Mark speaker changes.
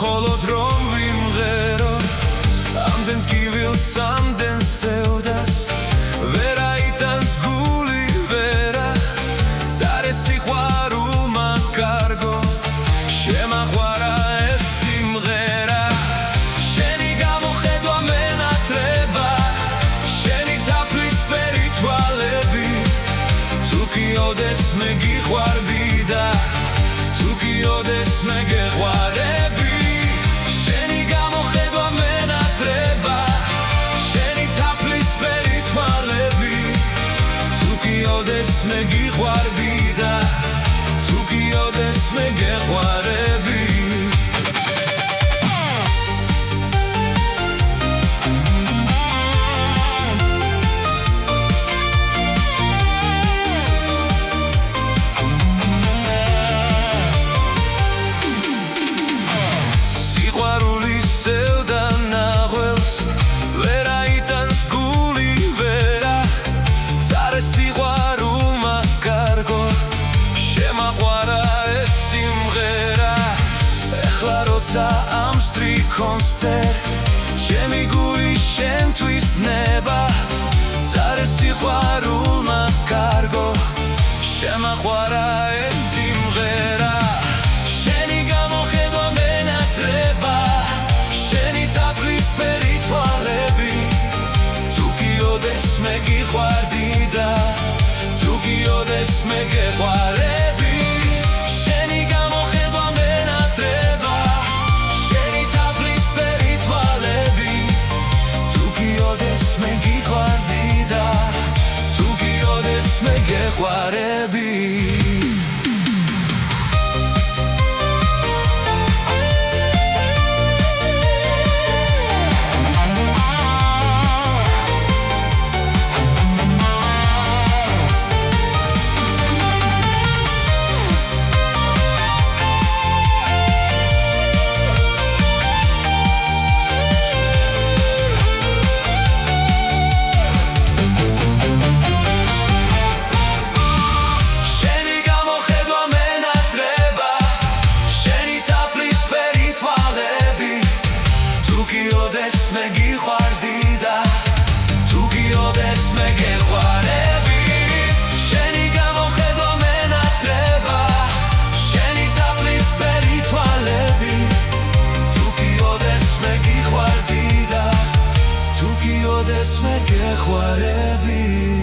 Speaker 1: მხოლოდ რომ ვიმღერო ამდენ ტკივილს ამდენ სევდას ვერა იტანს გული ვერა წარე სიყვარულმა კარგო შემაყვარა ეს სიმღერა შენი გამოხედვა მენატრება შენი თაფლის ფერი თვალები თუ კი ოდეს მე გიყვარდი და თუ კი ოდეს მე გეყვარები შენი გამოხედვა მენატრება შენი თაფლის ფერი თვალები თუ კი ოდეს მე გიყვარდი და თუ კი ოდეს მე გეყვარები ამ სტრიქონსწერ ჩემი გული შენთვის ნება წარე სიყვარულმა კარგო შემაყვარა ეს სიმღერა შენი გამოხედვა მენატრება შენი თაფლის ფერი თვალები თუ კი ოდეს მე გიყვარდი და თუ კი ოდეს მე გეყვარები შენი გამოხედვა მენატრება მე გიყვარდი და თუ კი ოდეს მე გეყვარები მე გიყვარდი და თუ კი ოდეს მე გეყვარები შენი გამოხედვა მენატრება შენი თაფლის ფერი თვალები თუ კი ოდეს მე გიყვარდი და თუ კი ოდეს მე გეყვარები